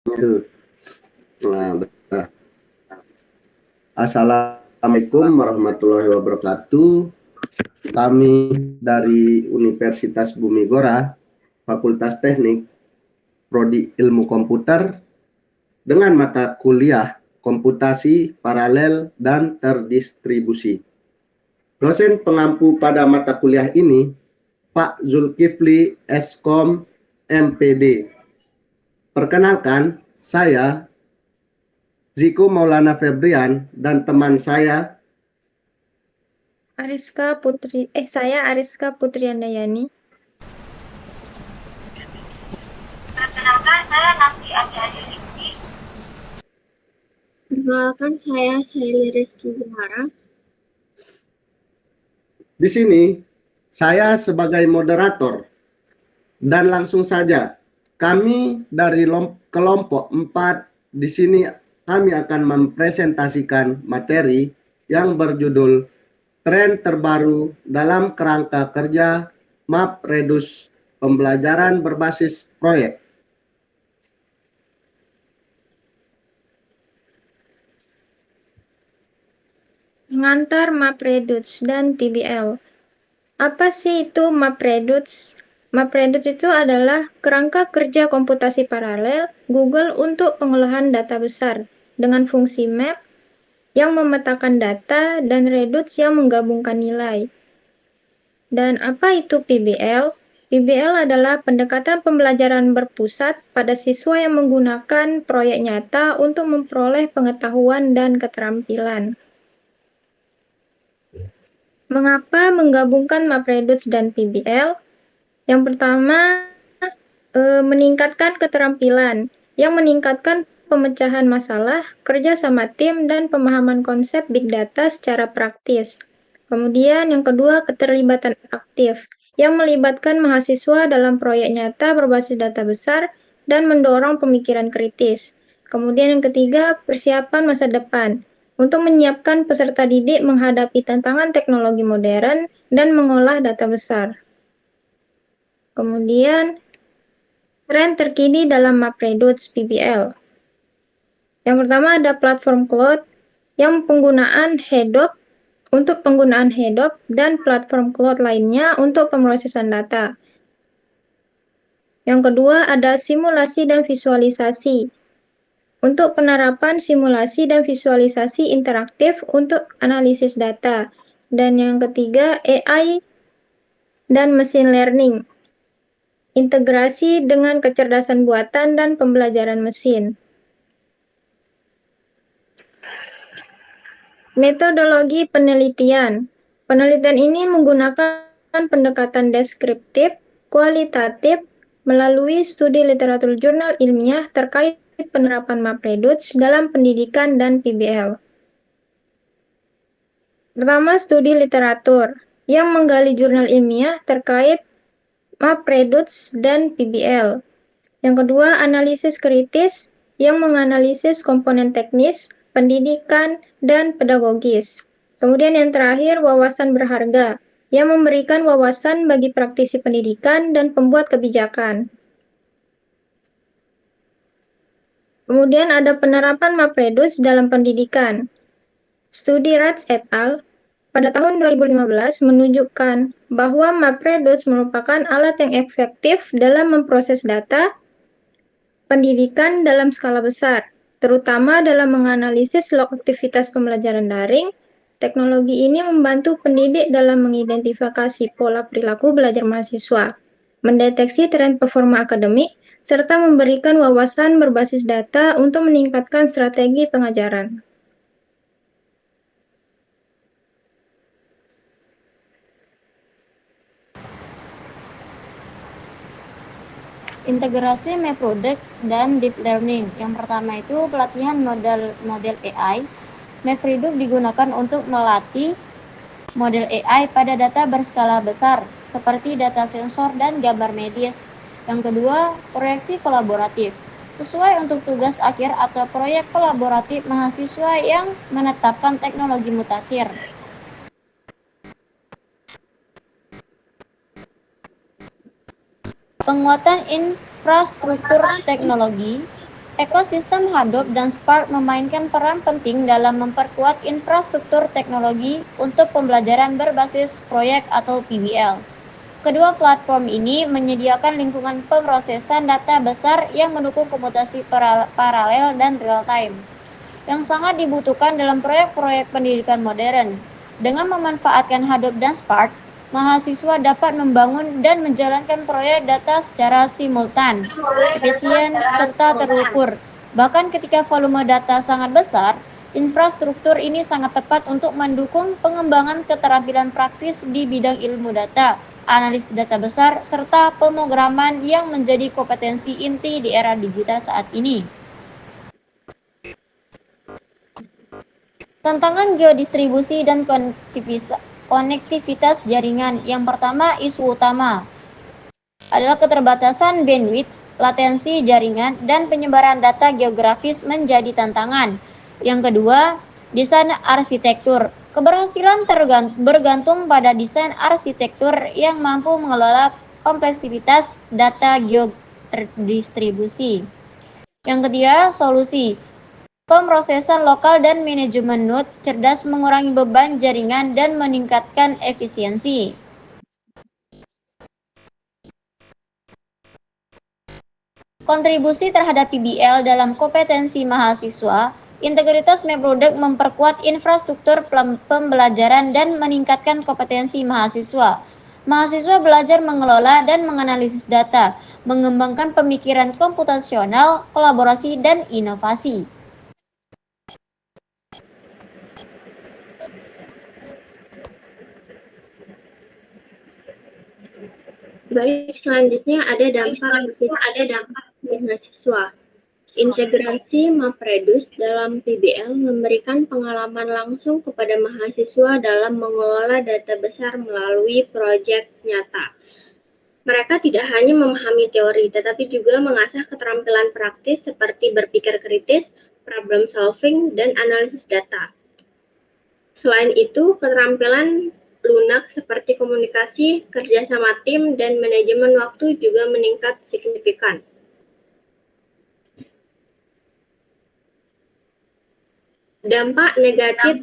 Itu. Nah, Assalamualaikum warahmatullahi wabarakatuh. Kami dari Universitas Bumi Gora, Fakultas Teknik, Prodi Ilmu Komputer, dengan mata kuliah Komputasi Paralel dan Terdistribusi. Dosen pengampu pada mata kuliah ini, Pak Zulkifli Eskom, MPD. Perkenalkan, saya Ziko Maulana Febrian dan teman saya Saya Ariska Putri Andayani. Perkenalkan, saya Nanti Adi Rizky. Perkenalkan, saya Sally Rizky Gumara. di sini. Saya sebagai moderator. Dan langsung saja, kami dari kelompok 4 di sini kami akan mempresentasikan materi yang berjudul Tren Terbaru dalam Kerangka Kerja MapReduce Pembelajaran Berbasis Proyek. Pengantar MapReduce dan PBL. Apa sih itu MapReduce? MapReduce itu adalah kerangka kerja komputasi paralel Google untuk pengolahan data besar dengan fungsi map yang memetakan data dan reduce yang menggabungkan nilai. Dan apa itu PBL? PBL adalah pendekatan pembelajaran berpusat pada siswa yang menggunakan proyek nyata untuk memperoleh pengetahuan dan keterampilan. Mengapa menggabungkan MapReduce dan PBL? Yang pertama, meningkatkan keterampilan, yang meningkatkan pemecahan masalah, kerja sama tim, dan pemahaman konsep big data secara praktis. Kemudian yang kedua, keterlibatan aktif, yang melibatkan mahasiswa dalam proyek nyata berbasis data besar dan mendorong pemikiran kritis. Kemudian yang ketiga, persiapan masa depan, untuk menyiapkan peserta didik menghadapi tantangan teknologi modern dan mengolah data besar. Kemudian, tren terkini dalam MapReduce PBL. Yang pertama ada platform cloud yang penggunaan Hadoop untuk penggunaan Hadoop dan platform cloud lainnya untuk pemrosesan data. Yang kedua ada simulasi dan visualisasi untuk penerapan simulasi dan visualisasi interaktif untuk analisis data. Dan yang ketiga, AI dan machine learning, integrasi dengan kecerdasan buatan dan pembelajaran mesin. Metodologi penelitian. Penelitian ini menggunakan pendekatan deskriptif, kualitatif, melalui studi literatur jurnal ilmiah terkait penerapan MapReduce dalam pendidikan dan PBL. Pertama, studi literatur yang menggali jurnal ilmiah terkait MapReduce dan PBL. Yang kedua, analisis kritis yang menganalisis komponen teknis, pendidikan, dan pedagogis. Kemudian yang terakhir, wawasan berharga yang memberikan wawasan bagi praktisi pendidikan dan pembuat kebijakan. Kemudian ada penerapan MapReduce dalam pendidikan. Studi Rats et al. Pada tahun 2015 menunjukkan bahwa MapReduce merupakan alat yang efektif dalam memproses data pendidikan dalam skala besar, terutama dalam menganalisis log aktivitas pembelajaran daring. Teknologi ini membantu pendidik dalam mengidentifikasi pola perilaku belajar mahasiswa, mendeteksi tren performa akademik, serta memberikan wawasan berbasis data untuk meningkatkan strategi pengajaran. Integrasi MapReduce dan Deep Learning. Yang pertama itu pelatihan model AI. MapReduce digunakan untuk melatih model AI pada data berskala besar, seperti data sensor dan gambar medis. Yang kedua, proyeksi kolaboratif. Sesuai untuk tugas akhir atau proyek kolaboratif mahasiswa yang menetapkan teknologi mutakhir. Penguatan infrastruktur teknologi. Ekosistem Hadoop dan Spark memainkan peran penting dalam memperkuat infrastruktur teknologi untuk pembelajaran berbasis proyek atau PBL. Kedua platform ini menyediakan lingkungan pemrosesan data besar yang mendukung komputasi paralel dan real-time, yang sangat dibutuhkan dalam proyek-proyek pendidikan modern. Dengan memanfaatkan Hadoop dan Spark, mahasiswa dapat membangun dan menjalankan proyek data secara simultan, efisien, serta terukur. Bahkan ketika volume data sangat besar, infrastruktur ini sangat tepat untuk mendukung pengembangan keterampilan praktis di bidang ilmu data, analisis data besar, serta pemrograman yang menjadi kompetensi inti di era digital saat ini. Tantangan geodistribusi dan konektivitas jaringan. Yang pertama, isu utama adalah keterbatasan bandwidth, latensi jaringan, dan penyebaran data geografis menjadi tantangan. Yang kedua, desain arsitektur. Keberhasilan bergantung pada desain arsitektur yang mampu mengelola kompleksitas data geodistribusi. Yang ketiga, solusi. Pemrosesan lokal dan manajemen node cerdas mengurangi beban jaringan dan meningkatkan efisiensi. Kontribusi terhadap PBL dalam kompetensi mahasiswa, integritas MapProduct memperkuat infrastruktur pembelajaran dan meningkatkan kompetensi mahasiswa. Mahasiswa belajar mengelola dan menganalisis data, mengembangkan pemikiran komputasional, kolaborasi, dan inovasi. Baik, selanjutnya ada dampak mahasiswa. Integrasi MapReduce dalam PBL memberikan pengalaman langsung kepada mahasiswa dalam mengelola data besar melalui proyek nyata. Mereka tidak hanya memahami teori, tetapi juga mengasah keterampilan praktis seperti berpikir kritis, problem solving, dan analisis data. Selain itu, keterampilan lunak seperti komunikasi, kerja sama tim, dan manajemen waktu juga meningkat signifikan. Dampak negatif.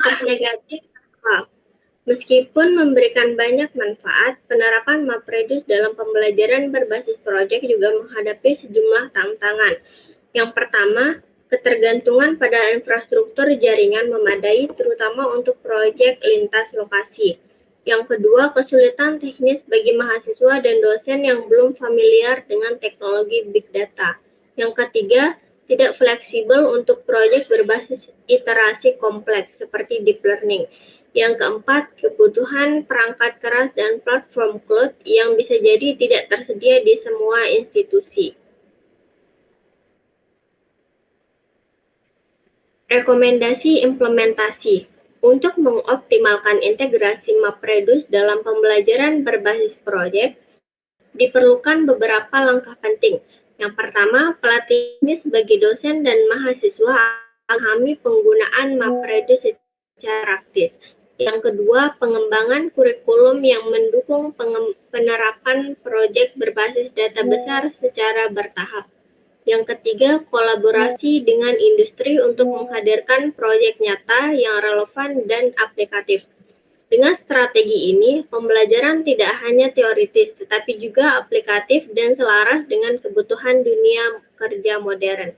Meskipun memberikan banyak manfaat, penerapan MapReduce dalam pembelajaran berbasis proyek juga menghadapi sejumlah tantangan. Yang pertama, ketergantungan pada infrastruktur jaringan memadai, terutama untuk proyek lintas lokasi. Yang kedua, kesulitan teknis bagi mahasiswa dan dosen yang belum familiar dengan teknologi big data. Yang ketiga, tidak fleksibel untuk proyek berbasis iterasi kompleks seperti deep learning. Yang keempat, kebutuhan perangkat keras dan platform cloud yang bisa jadi tidak tersedia di semua institusi. Rekomendasi implementasi. Untuk mengoptimalkan integrasi MapReduce dalam pembelajaran berbasis proyek, diperlukan beberapa langkah penting. Yang pertama, pelatihan bagi dosen dan mahasiswa memahami penggunaan MapReduce secara praktis. Yang kedua, pengembangan kurikulum yang mendukung penerapan proyek berbasis data besar secara bertahap. Yang ketiga, kolaborasi dengan industri untuk menghadirkan proyek nyata yang relevan dan aplikatif. Dengan strategi ini, pembelajaran tidak hanya teoritis, tetapi juga aplikatif dan selaras dengan kebutuhan dunia kerja modern.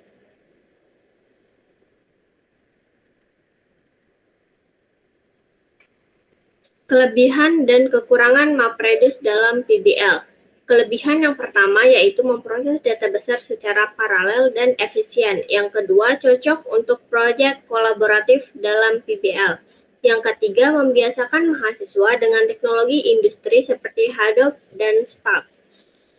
Kelebihan dan kekurangan MapReduce dalam PBL. Kelebihan yang pertama yaitu memproses data besar secara paralel dan efisien. Yang kedua, cocok untuk proyek kolaboratif dalam PBL. Yang ketiga, membiasakan mahasiswa dengan teknologi industri seperti Hadoop dan Spark.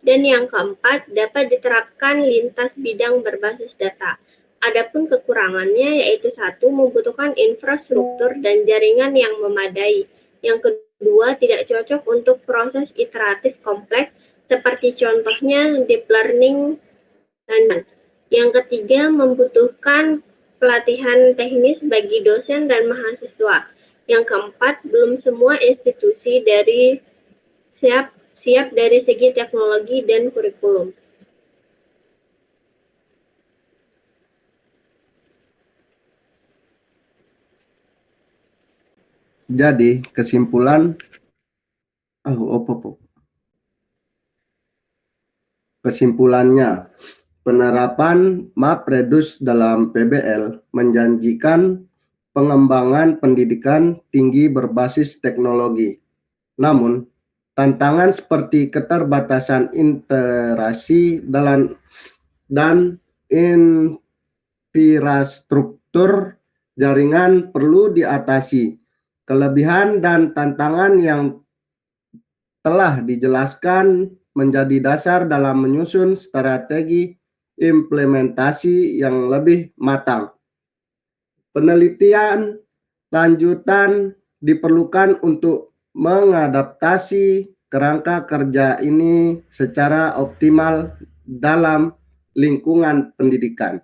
Dan yang keempat, dapat diterapkan lintas bidang berbasis data. Adapun kekurangannya yaitu satu, membutuhkan infrastruktur dan jaringan yang memadai. Yang kedua, tidak cocok untuk proses iteratif kompleks, seperti contohnya deep learning. Dan yang ketiga, membutuhkan pelatihan teknis bagi dosen dan mahasiswa. Yang keempat, belum semua institusi siap dari segi teknologi dan kurikulum. Jadi kesimpulan kesimpulannya, penerapan MAPREDUS dalam PBL menjanjikan pengembangan pendidikan tinggi berbasis teknologi. Namun, tantangan seperti keterbatasan interaksi dan infrastruktur jaringan perlu diatasi. Kelebihan dan tantangan yang telah dijelaskan menjadi dasar dalam menyusun strategi implementasi yang lebih matang. Penelitian lanjutan diperlukan untuk mengadaptasi kerangka kerja ini secara optimal dalam lingkungan pendidikan.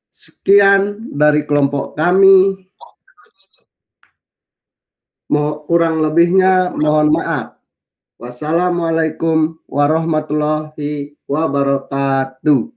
Sekian dari kelompok kami. Kurang lebihnya mohon maaf. Wassalamualaikum warahmatullahi wabarakatuh.